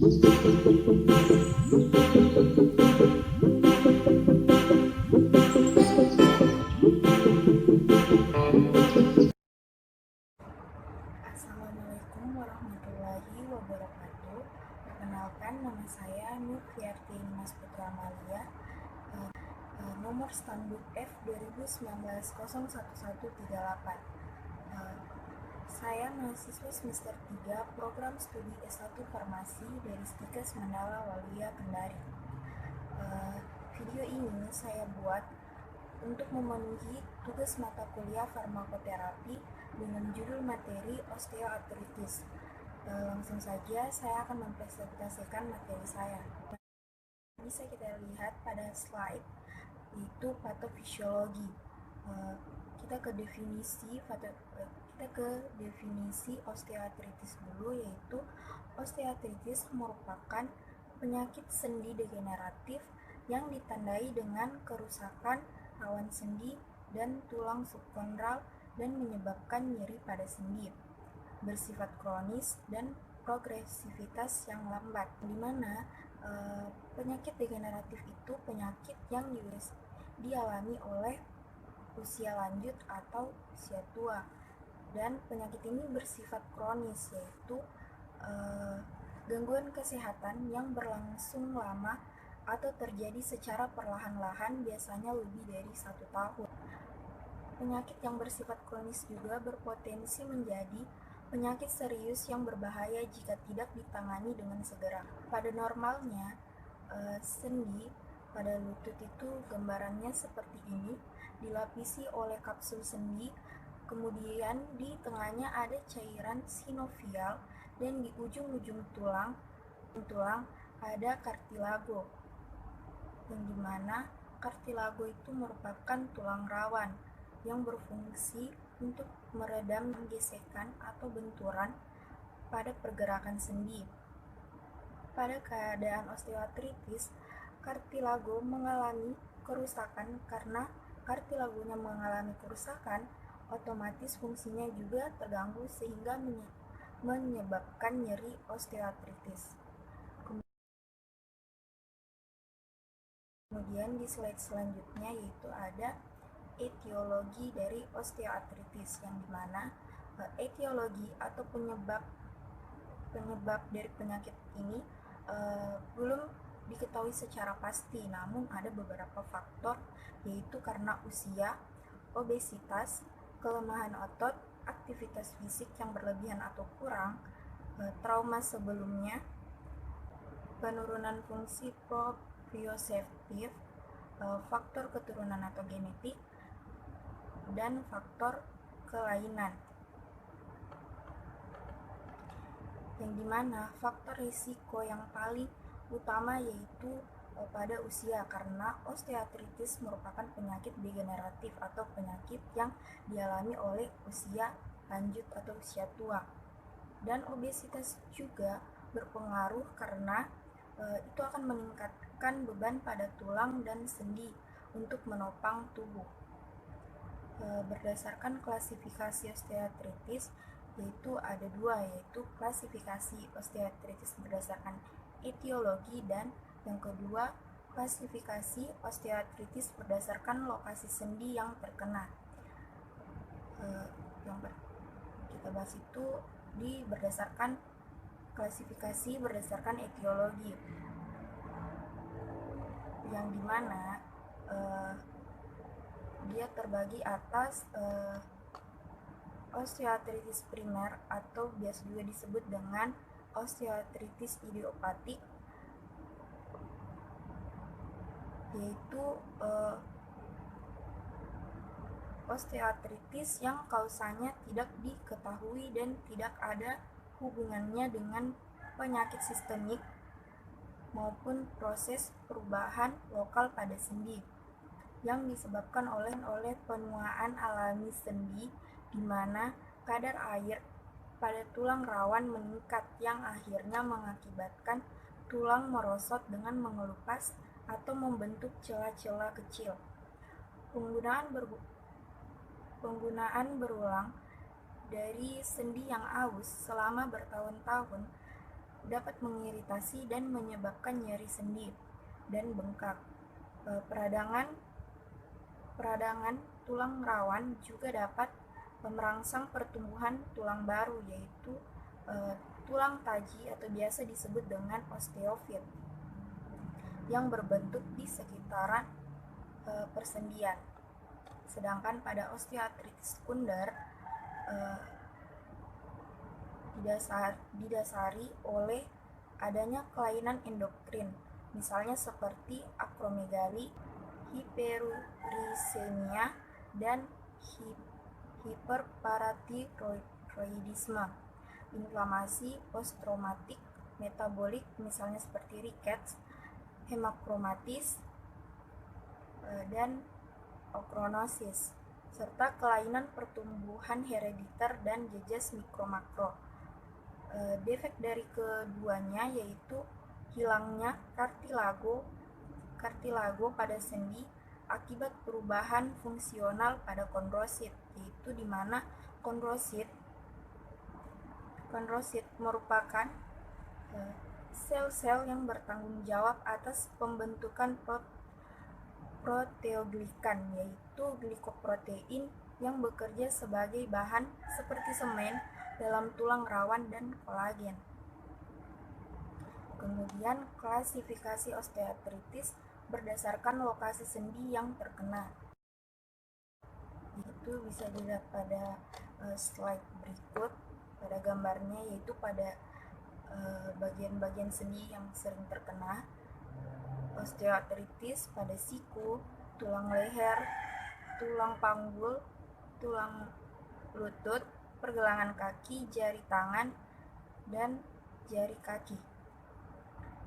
Assalamualaikum warahmatullahi wabarakatuh. Perkenalkan, nama saya Nur Fiarti Mas Putra Amalia, nomor stambuk F 2019-01138. Saya mahasiswa semester 3 program studi S1 Farmasi dari Stikes Mandala Waluya Kendari. Video ini saya buat untuk memenuhi tugas mata kuliah farmakoterapi dengan judul materi osteoartritis. Langsung saja saya akan mempresentasikan materi saya. Bisa kita lihat pada slide, yaitu patofisiologi. Kita ke definisi osteoartritis dulu, yaitu osteoartritis merupakan penyakit sendi degeneratif yang ditandai dengan kerusakan rawan sendi dan tulang subkondral dan menyebabkan nyeri pada sendi, bersifat kronis dan progresivitas yang lambat, di mana penyakit degeneratif itu penyakit yang dialami oleh usia lanjut atau usia tua, dan penyakit ini bersifat kronis, yaitu gangguan kesehatan yang berlangsung lama atau terjadi secara perlahan-lahan, biasanya lebih dari 1 tahun. Penyakit yang bersifat kronis juga berpotensi menjadi penyakit serius yang berbahaya jika tidak ditangani dengan segera. Pada normalnya, sendi pada lutut itu gambarannya seperti ini, dilapisi oleh kapsul sendi, kemudian di tengahnya ada cairan sinovial, dan di ujung-ujung tulang ada kartilago, yang dimana kartilago itu merupakan tulang rawan yang berfungsi untuk meredam gesekan atau benturan pada pergerakan sendi. Pada keadaan osteoartritis, kartilago mengalami kerusakan. Karena kartilagonya mengalami kerusakan, otomatis fungsinya juga terganggu sehingga menyebabkan nyeri osteoartritis. Kemudian di slide selanjutnya yaitu ada etiologi dari osteoartritis, yang dimana etiologi atau penyebab dari penyakit ini belum diketahui secara pasti, namun ada beberapa faktor, yaitu karena usia, obesitas, kelemahan otot, aktivitas fisik yang berlebihan atau kurang, trauma sebelumnya, penurunan fungsi proprioseptif, faktor keturunan atau genetik, dan faktor kelainan, yang dimana faktor risiko yang paling utama yaitu pada usia, karena osteoartritis merupakan penyakit degeneratif atau penyakit yang dialami oleh usia lanjut atau usia tua. Dan obesitas juga berpengaruh karena itu akan meningkatkan beban pada tulang dan sendi untuk menopang tubuh. Berdasarkan klasifikasi osteoartritis, yaitu ada 2, yaitu klasifikasi osteoartritis berdasarkan etiologi, dan yang kedua klasifikasi osteoartritis berdasarkan lokasi sendi yang terkena. Yang kita bahas itu berdasarkan klasifikasi berdasarkan etiologi, yang dimana dia terbagi atas osteoartritis primer atau biasa juga disebut dengan osteoartritis idiopatik, yaitu osteoartritis yang kausanya tidak diketahui dan tidak ada hubungannya dengan penyakit sistemik maupun proses perubahan lokal pada sendi, yang disebabkan oleh penuaan alami sendi, di mana kadar air pada tulang rawan meningkat, yang akhirnya mengakibatkan tulang merosot dengan mengelupas atau membentuk celah-celah kecil. Penggunaan berulang dari sendi yang aus selama bertahun-tahun dapat mengiritasi dan menyebabkan nyeri sendi dan bengkak. Peradangan tulang rawan juga dapat merangsang pertumbuhan tulang baru, yaitu tulang taji atau biasa disebut dengan osteofit, yang berbentuk di sekitaran persendian. Sedangkan pada osteoartritis sekunder didasari oleh adanya kelainan endokrin, misalnya seperti akromegali, hiperuricemia, dan hiperparatiroidisme, inflamasi posttraumatik metabolik misalnya seperti rickets, hemakromatis, dan okronosis, serta kelainan pertumbuhan herediter dan jejas mikro-makro. Defek dari keduanya yaitu hilangnya kartilago pada sendi akibat perubahan fungsional pada kondrosit, yaitu di mana kondrosit merupakan sel-sel yang bertanggung jawab atas pembentukan proteoglikan, yaitu glikoprotein yang bekerja sebagai bahan seperti semen dalam tulang rawan dan kolagen. Kemudian klasifikasi osteoartritis berdasarkan lokasi sendi yang terkena. Itu bisa dilihat pada slide berikut pada gambarnya, yaitu pada bagian-bagian sendi yang sering terkena. Osteoartritis pada siku, tulang leher, tulang panggul, tulang lutut, pergelangan kaki, jari tangan, dan jari kaki.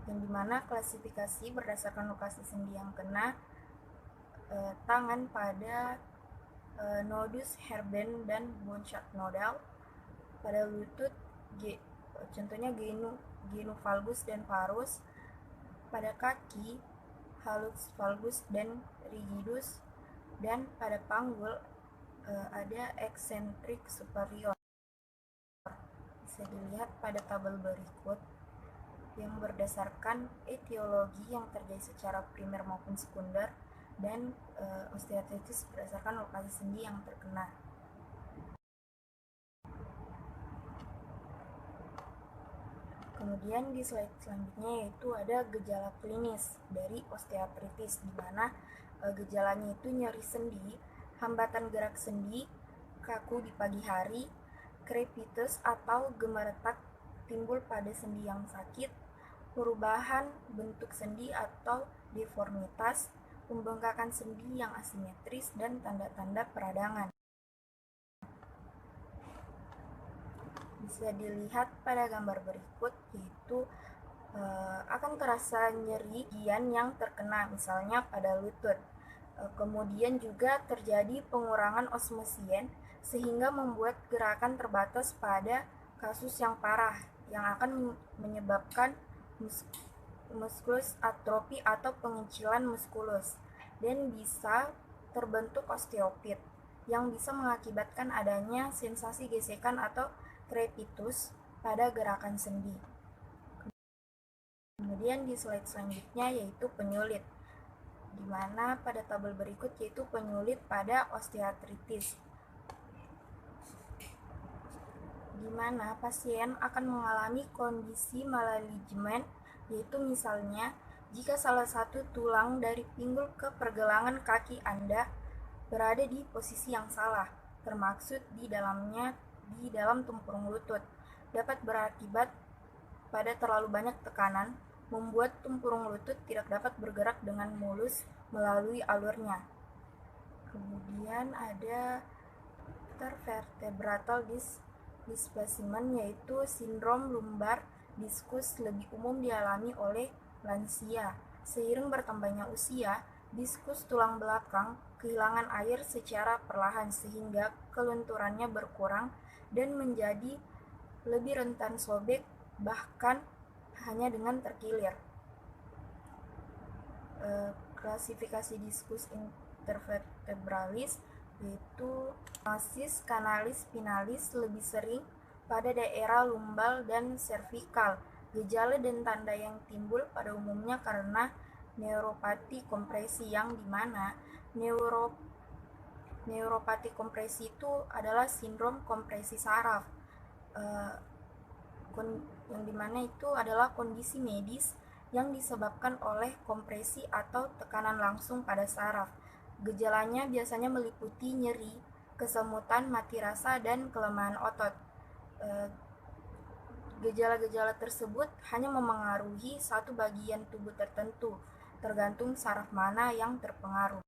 Yang dimana klasifikasi berdasarkan lokasi sendi yang kena, tangan pada nodus Herben dan Bouchard nodal, pada lutut contohnya genu valgus dan varus, pada kaki hallux valgus dan rigidus, dan pada panggul ada eksentrik superior. Bisa dilihat pada tabel berikut yang berdasarkan etiologi yang terjadi secara primer maupun sekunder, dan osteoartritis berdasarkan lokasi sendi yang terkena. Kemudian di slide selanjutnya yaitu ada gejala klinis dari osteoartritis, di mana gejalanya itu nyeri sendi, hambatan gerak sendi, kaku di pagi hari, crepitus atau gemeretak timbul pada sendi yang sakit, perubahan bentuk sendi atau deformitas, pembengkakan sendi yang asimetris, dan tanda-tanda peradangan. Bisa dilihat pada gambar berikut, yaitu akan terasa nyeri bagian yang terkena, misalnya pada lutut. Kemudian juga terjadi pengurangan osmosien sehingga membuat gerakan terbatas pada kasus yang parah yang akan menyebabkan muskulus atrofi atau pengecilan muskulus, dan bisa terbentuk osteopit yang bisa mengakibatkan adanya sensasi gesekan atau crepitus pada gerakan sendi. Kemudian di slide selanjutnya yaitu penyulit, di mana pada tabel berikut yaitu penyulit pada osteoartritis, di mana pasien akan mengalami kondisi maladjustment, yaitu misalnya jika salah satu tulang dari pinggul ke pergelangan kaki Anda berada di posisi yang salah, termaksud di dalam tempurung lutut, dapat berakibat pada terlalu banyak tekanan, membuat tempurung lutut tidak dapat bergerak dengan mulus melalui alurnya. Kemudian ada intervertebral displacement, yaitu sindrom lumbar diskus, lebih umum dialami oleh lansia. Seiring bertambahnya usia, diskus tulang belakang kehilangan air secara perlahan sehingga kelenturannya berkurang dan menjadi lebih rentan sobek, bahkan hanya dengan terkilir. Klasifikasi diskus intervertebralis yaitu stenosis canalis spinalis lebih sering pada daerah lumbal dan cervical, Gejala dan tanda yang timbul pada umumnya karena neuropati kompresi, yang dimana neuropati kompresi itu adalah sindrom kompresi saraf, yang dimana itu adalah kondisi medis yang disebabkan oleh kompresi atau tekanan langsung pada saraf. Gejalanya biasanya meliputi nyeri, kesemutan, mati rasa, dan kelemahan otot. Gejala-gejala tersebut hanya memengaruhi satu bagian tubuh tertentu, tergantung saraf mana yang terpengaruh.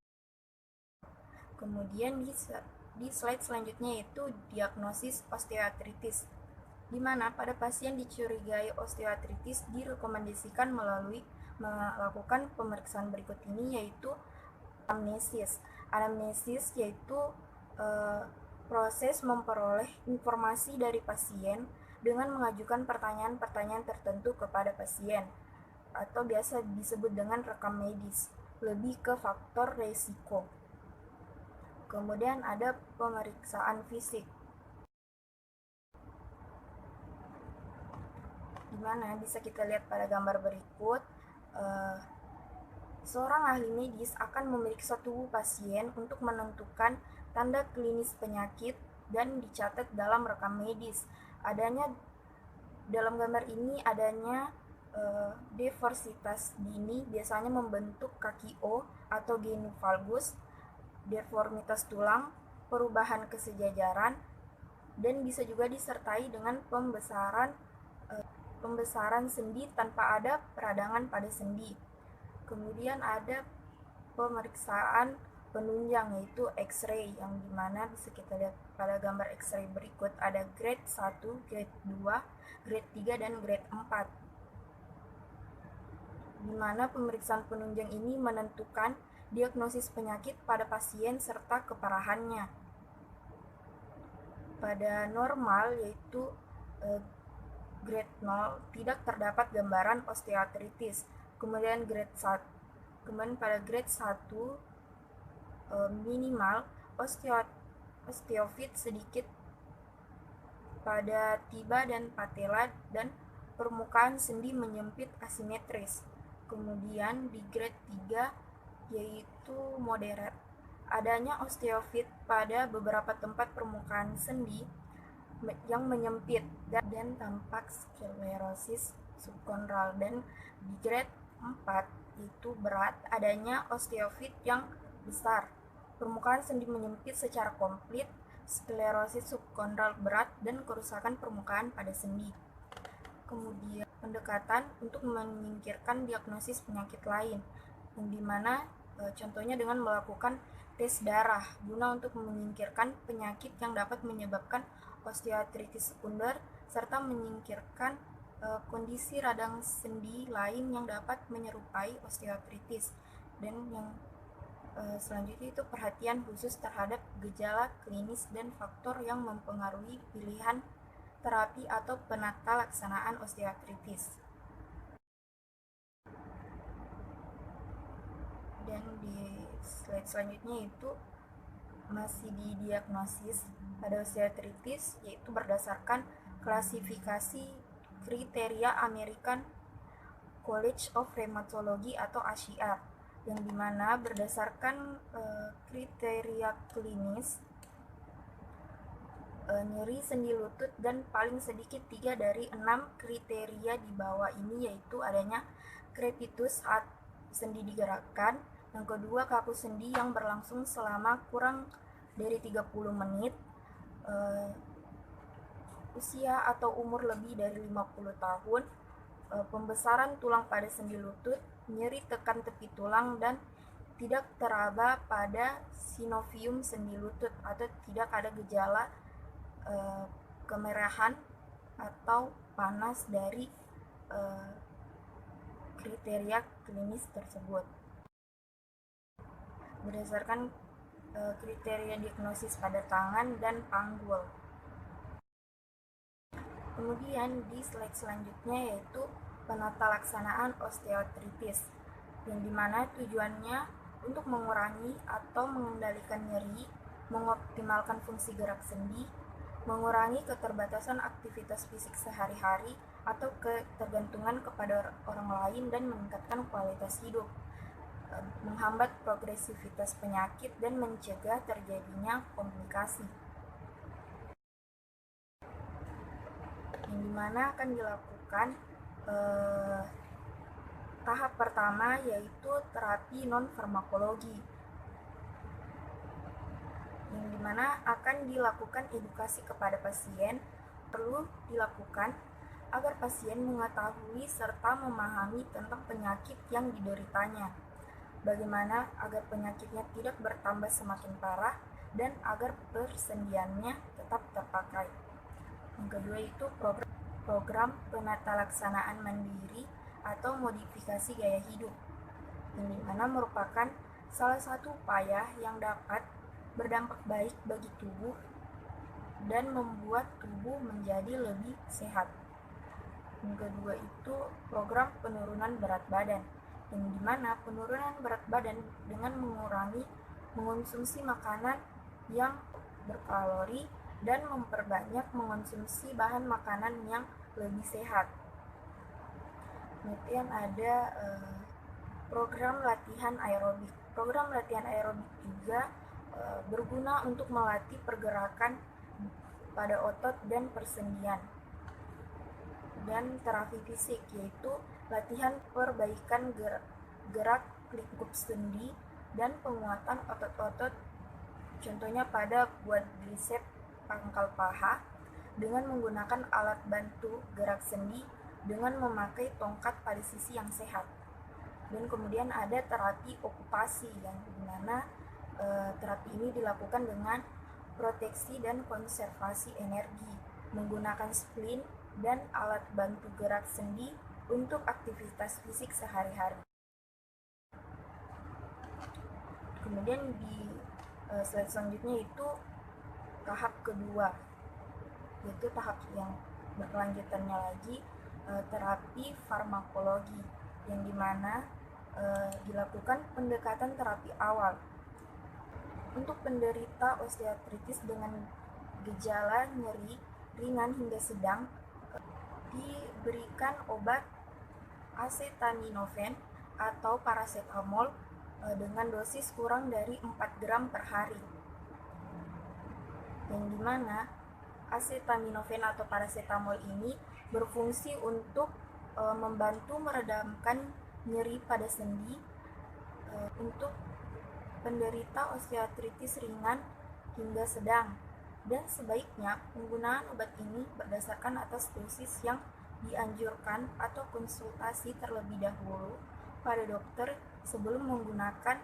Kemudian di slide selanjutnya yaitu diagnosis osteoartritis, di mana pada pasien dicurigai osteoartritis direkomendasikan melakukan pemeriksaan berikut ini, yaitu anamnesis. Anamnesis yaitu proses memperoleh informasi dari pasien dengan mengajukan pertanyaan-pertanyaan tertentu kepada pasien, atau biasa disebut dengan rekam medis, lebih ke faktor resiko. Kemudian ada pemeriksaan fisik, di mana bisa kita lihat pada gambar berikut. Seorang ahli medis akan memeriksa tubuh pasien untuk menentukan tanda klinis penyakit dan dicatat dalam rekam medis. Dalam gambar ini adanya deformitas dini biasanya membentuk kaki O atau genu valgus, deformitas tulang, perubahan kesejajaran, dan bisa juga disertai dengan pembesaran sendi tanpa ada peradangan pada sendi. Kemudian ada pemeriksaan penunjang yaitu X-ray, yang dimana bisa kita lihat pada gambar X-ray berikut. Ada grade 1, grade 2, grade 3, dan grade 4, dimana pemeriksaan penunjang ini menentukan diagnosis penyakit pada pasien serta keparahannya. Pada normal yaitu grade 0 tidak terdapat gambaran osteoartritis. Kemudian pada grade 1 minimal osteofit sedikit pada tiba dan patella, dan permukaan sendi menyempit asimetris. Kemudian di grade 3 yaitu moderat, adanya osteofit pada beberapa tempat permukaan sendi yang menyempit dan tampak sklerosis subkondral. Dan di grade 4 itu berat, adanya osteofit yang besar, permukaan sendi menyempit secara komplit, sklerosis subkondral berat, dan kerusakan permukaan pada sendi. Kemudian pendekatan untuk menyingkirkan diagnosis penyakit lain, yang dimana contohnya dengan melakukan tes darah guna untuk menyingkirkan penyakit yang dapat menyebabkan osteoartritis sekunder, serta menyingkirkan kondisi radang sendi lain yang dapat menyerupai osteoartritis. Dan yang selanjutnya itu perhatian khusus terhadap gejala klinis dan faktor yang mempengaruhi pilihan terapi atau penata laksanaan osteoartritis. Dan di slide selanjutnya itu masih di diagnosis pada osteoartritis, yaitu berdasarkan klasifikasi kriteria American College of Rheumatology atau ACR, yang dimana berdasarkan kriteria klinis, nyeri sendi lutut dan paling sedikit 3 dari 6 kriteria di bawah ini, yaitu adanya crepitus saat sendi digerakkan, yang kedua kaku sendi yang berlangsung selama kurang dari 30 menit, usia atau umur lebih dari 50 tahun, pembesaran tulang pada sendi lutut, nyeri tekan tepi tulang, dan tidak teraba pada sinovium sendi lutut, atau tidak ada gejala kemerahan atau panas dari kriteria klinis tersebut. Berdasarkan kriteria diagnosis pada tangan dan panggul. Kemudian di slide selanjutnya yaitu penata laksanaan osteoartritis, yang dimana tujuannya untuk mengurangi atau mengendalikan nyeri, mengoptimalkan fungsi gerak sendi, mengurangi keterbatasan aktivitas fisik sehari-hari, atau ketergantungan kepada orang lain dan meningkatkan kualitas hidup, menghambat progresivitas penyakit dan mencegah terjadinya komplikasi. Yang dimana akan dilakukan tahap pertama yaitu terapi non-farmakologi, yang dimana akan dilakukan edukasi kepada pasien. Perlu dilakukan agar pasien mengetahui serta memahami tentang penyakit yang dideritanya, bagaimana agar penyakitnya tidak bertambah semakin parah, dan agar persendiannya tetap terpakai. Yang kedua itu program penatalaksanaan mandiri atau modifikasi gaya hidup, yang dimana merupakan salah satu upaya yang dapat berdampak baik bagi tubuh dan membuat tubuh menjadi lebih sehat. Yang kedua itu program penurunan berat badan, yang dimana penurunan berat badan dengan mengurangi mengonsumsi makanan yang berkalori dan memperbanyak mengonsumsi bahan makanan yang lebih sehat. Kemudian ada program latihan aerobik. Program latihan aerobik juga berguna untuk melatih pergerakan pada otot dan persendian. Dan terapi fisik, yaitu latihan perbaikan gerak lingkup sendi dan penguatan otot-otot, contohnya pada quadriceps pangkal paha, dengan menggunakan alat bantu gerak sendi dengan memakai tongkat pada sisi yang sehat. Dan kemudian ada terapi okupasi, yang dimana terapi ini dilakukan dengan proteksi dan konservasi energi, menggunakan splint dan alat bantu gerak sendi untuk aktivitas fisik sehari-hari. Kemudian di slide selanjutnya itu tahap kedua, yaitu tahap yang berkelanjutannya lagi, terapi farmakologi, yang dimana dilakukan pendekatan terapi awal untuk penderita osteoartritis dengan gejala nyeri ringan hingga sedang. Diberikan obat acetaminophen atau paracetamol dengan dosis kurang dari 4 gram per hari, yang dimana acetaminophen atau paracetamol ini berfungsi untuk membantu meredamkan nyeri pada sendi untuk penderita osteoartritis ringan hingga sedang, dan sebaiknya penggunaan obat ini berdasarkan atas dosis yang dianjurkan atau konsultasi terlebih dahulu pada dokter sebelum menggunakan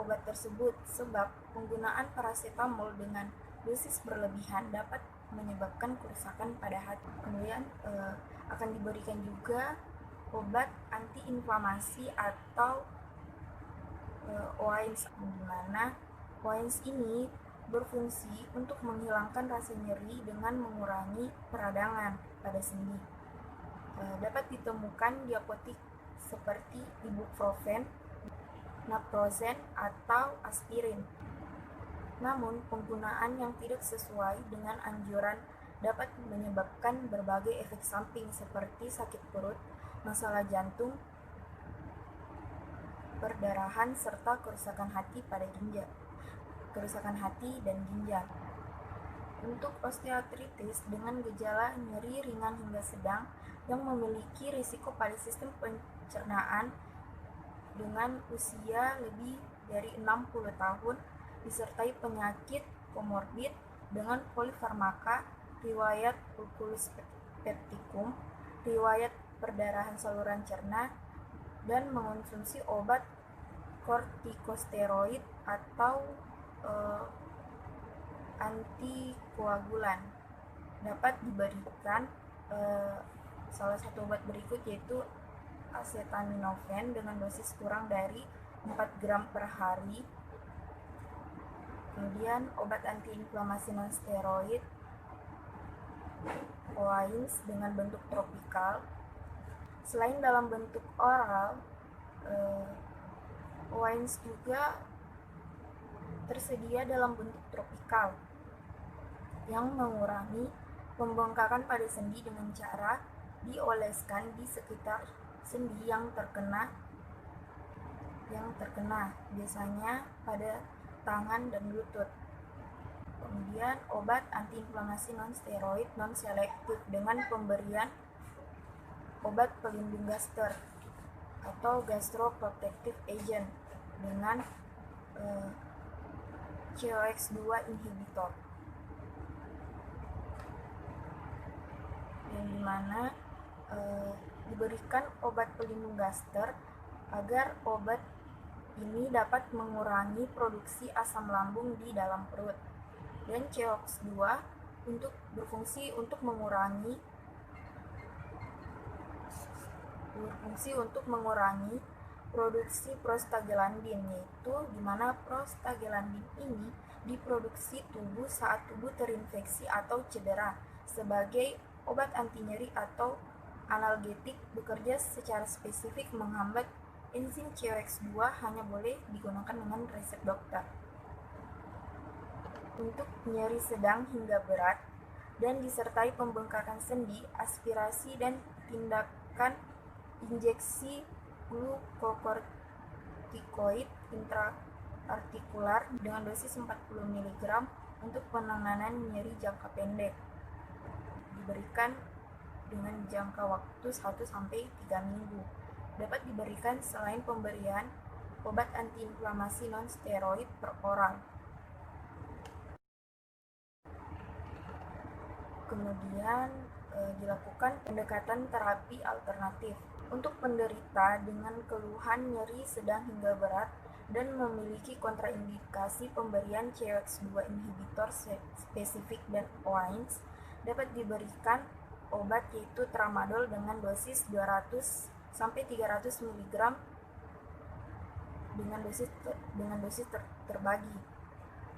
obat tersebut, sebab penggunaan paracetamol dengan dosis berlebihan dapat menyebabkan kerusakan pada hati. Kemudian akan diberikan juga obat antiinflamasi atau OAINS, di mana OAINS ini berfungsi untuk menghilangkan rasa nyeri dengan mengurangi peradangan pada sendi. Dapat ditemukan di apotik seperti ibuprofen, naproxen, atau aspirin. Namun, penggunaan yang tidak sesuai dengan anjuran dapat menyebabkan berbagai efek samping seperti sakit perut, masalah jantung, perdarahan, serta kerusakan hati dan ginjal. Untuk osteoartritis dengan gejala nyeri ringan hingga sedang yang memiliki risiko pada sistem pencernaan dengan usia lebih dari 60 tahun, disertai penyakit komorbid dengan polifarmaka, riwayat ulkus peptikum, riwayat perdarahan saluran cerna, dan mengonsumsi obat kortikosteroid atau antikoagulan. Dapat diberikan salah satu obat berikut, yaitu acetaminophen dengan dosis kurang dari 4 gram per hari. Kemudian obat antiinflamasi non-steroid OAINS dengan bentuk tropikal. Selain dalam bentuk oral, OAINS juga tersedia dalam bentuk tropikal yang mengurangi pembengkakan pada sendi dengan cara dioleskan di sekitar sendi yang terkena, biasanya pada tangan dan lutut. Kemudian obat antiinflamasi non-steroid non-selektif dengan pemberian obat pelindung gaster atau gastroprotective agent dengan COX-2 inhibitor, yang dimana diberikan obat pelindung gaster agar obat ini dapat mengurangi produksi asam lambung di dalam perut, dan COX-2 berfungsi untuk mengurangi produksi prostaglandin, yaitu di mana prostaglandin ini diproduksi tubuh saat tubuh terinfeksi atau cedera. Sebagai obat anti nyeri atau analgetik, bekerja secara spesifik menghambat enzim COX-2, hanya boleh digunakan dengan resep dokter. Untuk nyeri sedang hingga berat dan disertai pembengkakan sendi, aspirasi dan tindakan injeksi glukokortikoid intraartikular dengan dosis 40 mg untuk penanganan nyeri jangka pendek, diberikan dengan jangka waktu 1-3 minggu. Dapat diberikan selain pemberian obat antiinflamasi non-steroid per oral. Kemudian dilakukan pendekatan terapi alternatif untuk penderita dengan keluhan nyeri sedang hingga berat dan memiliki kontraindikasi pemberian COX-2 inhibitor spesifik dan OAINS. Dapat diberikan obat yaitu tramadol dengan dosis 200-300 mg dengan dosis terbagi.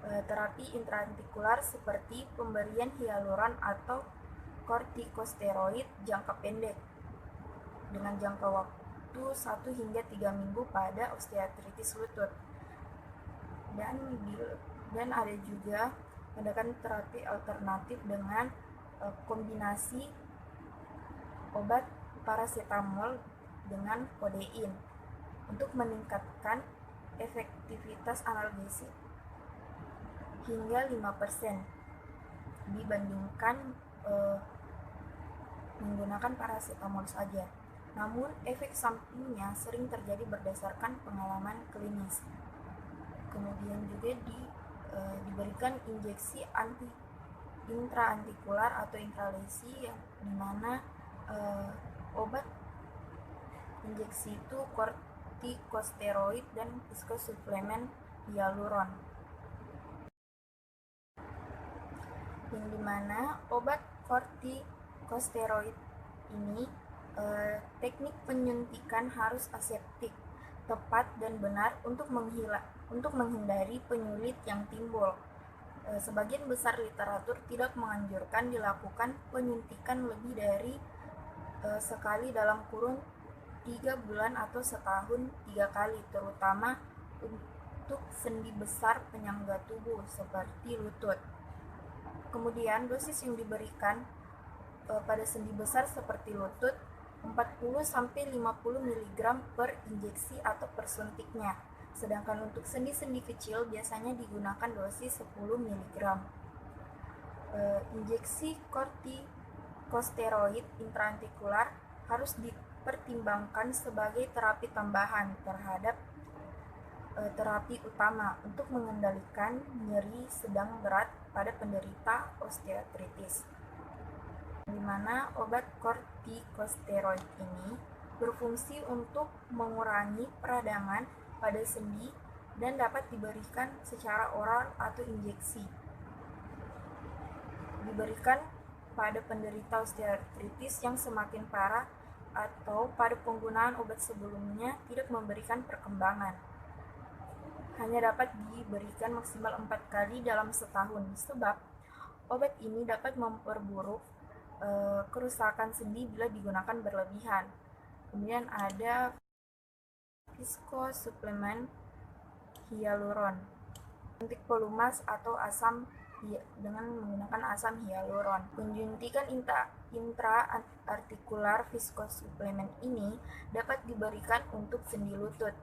Terapi intraartikular seperti pemberian hyaluron atau kortikosteroid jangka pendek dengan jangka waktu 1-3 minggu pada osteoartritis lutut. Dan ada juga pendekatan terapi alternatif dengan kombinasi obat paracetamol dengan kodein untuk meningkatkan efektivitas analgesik hingga 5% dibandingkan menggunakan paracetamol saja. Namun efek sampingnya sering terjadi berdasarkan pengalaman klinis. Kemudian juga diberikan injeksi intraartikular atau intralesi, yang dimana obat injeksi itu kortikosteroid dan viskosuplemen hyaluron, yang dimana obat kortikosteroid ini teknik penyuntikan harus aseptik, tepat dan benar untuk menghindari penyulit yang timbul. Sebagian besar literatur tidak menganjurkan dilakukan penyuntikan lebih dari sekali dalam kurun 3 bulan atau setahun 3 kali, terutama untuk sendi besar penyangga tubuh seperti lutut. Kemudian dosis yang diberikan pada sendi besar seperti lutut 40-50 mg per injeksi atau per suntiknya. Sedangkan untuk sendi-sendi kecil biasanya digunakan dosis 10 mg. Injeksi kortikosteroid intraartikular harus dipertimbangkan sebagai terapi tambahan terhadap terapi utama untuk mengendalikan nyeri sedang berat pada penderita osteoartritis, di mana obat kortikosteroid ini berfungsi untuk mengurangi peradangan pada sendi dan dapat diberikan secara oral atau injeksi. Diberikan pada penderita osteoartritis yang semakin parah atau pada penggunaan obat sebelumnya tidak memberikan perkembangan. Hanya dapat diberikan maksimal 4 kali dalam setahun, sebab obat ini dapat memperburuk kerusakan sendi bila digunakan berlebihan. Kemudian ada viskosuplemen hyaluron, suntik pelumas atau asam dengan menggunakan asam hyaluron. Penyuntikan intraartikular viskosuplemen ini dapat diberikan untuk sendi lutut.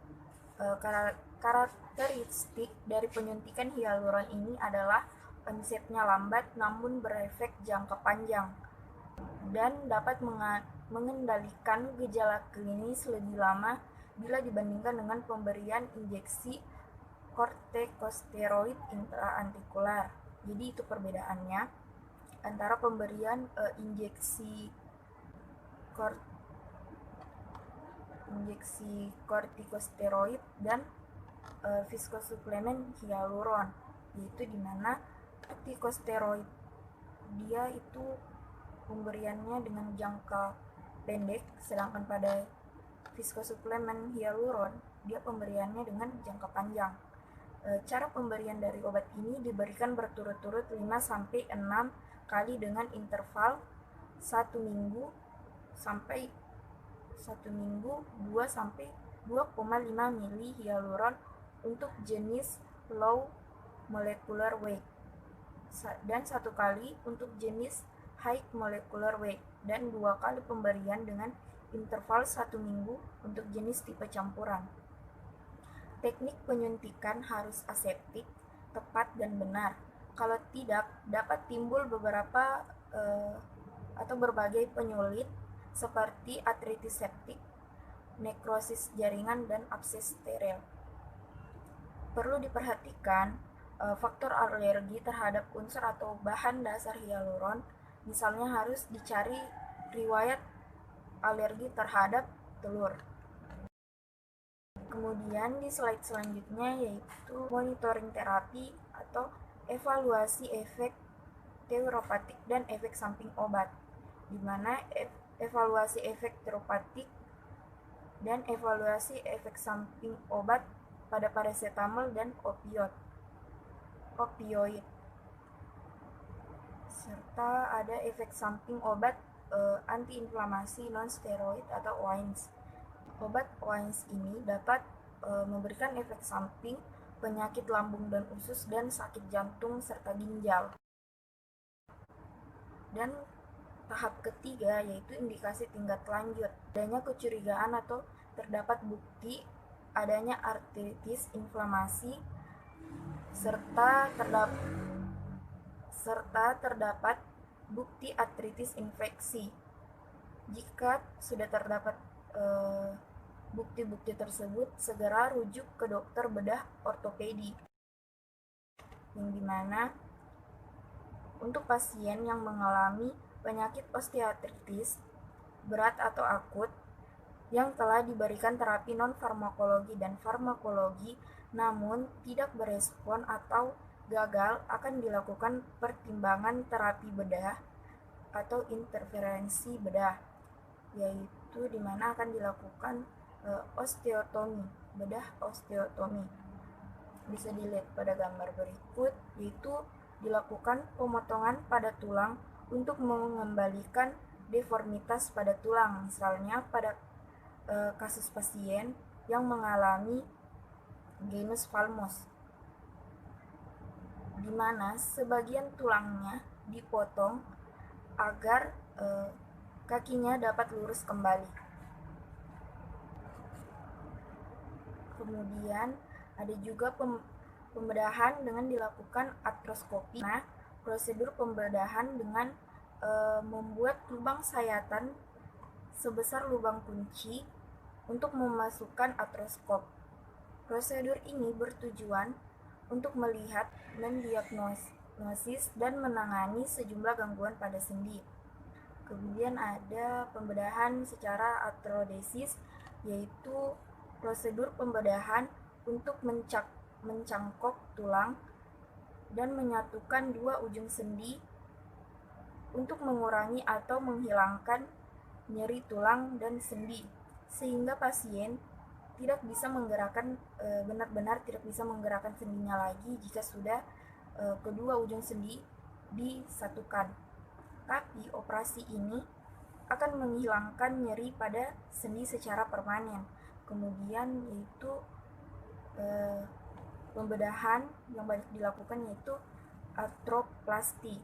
Karakteristik dari penyuntikan hyaluron ini adalah onsetnya lambat namun berefek jangka panjang dan dapat mengendalikan gejala klinis lebih lama bila dibandingkan dengan pemberian injeksi kortikosteroid intraartikular. Jadi itu perbedaannya antara pemberian injeksi kortikosteroid dan viskosuplemen hyaluron, yaitu dimana kortikosteroid dia itu pemberiannya dengan jangka pendek, sedangkan pada viskosuplemen hyaluron dia pemberiannya dengan jangka panjang. Cara pemberian dari obat ini diberikan berturut-turut 5-6 kali dengan interval 1 minggu sampai 2,5 mili hyaluron untuk jenis low molecular weight dan 1 kali untuk jenis high molecular weight dan 2 kali pemberian dengan interval 1 minggu untuk jenis tipe campuran. Teknik penyuntikan harus aseptik, tepat, dan benar. Kalau tidak, dapat timbul berbagai penyulit seperti artritis septik, nekrosis jaringan, dan abses steril. Perlu diperhatikan faktor alergi terhadap unsur atau bahan dasar hyaluron, misalnya harus dicari riwayat alergi terhadap telur. Kemudian di slide selanjutnya yaitu monitoring terapi atau evaluasi efek terapatik dan efek samping obat, di mana evaluasi efek terapatik dan evaluasi efek samping obat pada paracetamol dan opioid, serta ada efek samping obat antiinflamasi non-steroid atau OAINS. Obat OAINS ini dapat memberikan efek samping penyakit lambung dan usus dan sakit jantung serta ginjal. Dan tahap ketiga yaitu indikasi tingkat lanjut, adanya kecurigaan atau terdapat bukti adanya artritis inflamasi serta terdapat bukti artritis infeksi. Jika sudah terdapat bukti-bukti tersebut, segera rujuk ke dokter bedah ortopedi, yang dimana untuk pasien yang mengalami penyakit osteoartritis berat atau akut yang telah diberikan terapi non-farmakologi dan farmakologi namun tidak berespon atau gagal, akan dilakukan pertimbangan terapi bedah atau interferensi bedah, yaitu dimana akan dilakukan osteotomi, bedah osteotomi. Bisa dilihat pada gambar berikut, yaitu dilakukan pemotongan pada tulang untuk mengembalikan deformitas pada tulang, misalnya pada kasus pasien yang mengalami genus valmus, di mana sebagian tulangnya dipotong agar kakinya dapat lurus kembali. Kemudian ada juga pembedahan dengan dilakukan artroskopi. Nah, prosedur pembedahan dengan membuat lubang sayatan sebesar lubang kunci untuk memasukkan artroskop. Prosedur ini bertujuan untuk melihat, mendiagnosis, dan menangani sejumlah gangguan pada sendi. Kemudian ada pembedahan secara artrodesis, yaitu prosedur pembedahan untuk mencangkok tulang dan menyatukan dua ujung sendi untuk mengurangi atau menghilangkan nyeri tulang dan sendi, sehingga pasien tidak bisa menggerakkan benar-benar tidak bisa menggerakkan sendinya lagi jika sudah kedua ujung sendi disatukan. Tapi operasi ini akan menghilangkan nyeri pada sendi secara permanen. Kemudian yaitu pembedahan yang banyak dilakukan yaitu artroplasti,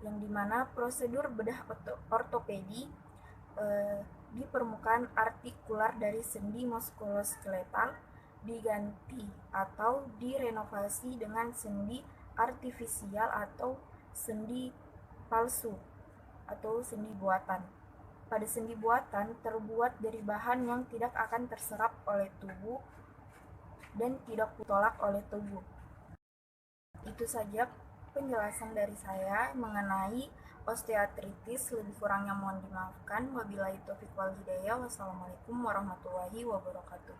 yang dimana prosedur bedah ortopedi di permukaan artikular dari sendi muskuloskeletal diganti atau direnovasi dengan sendi artifisial atau sendi palsu atau sendi buatan. Pada sendi buatan terbuat dari bahan yang tidak akan terserap oleh tubuh dan tidak ditolak oleh tubuh. Itu saja penjelasan dari saya mengenai osteoartritis. Lebih kurangnya mohon dimaafkan. Wabillahi taufiq wal hidayah. Wassalamualaikum warahmatullahi wabarakatuh.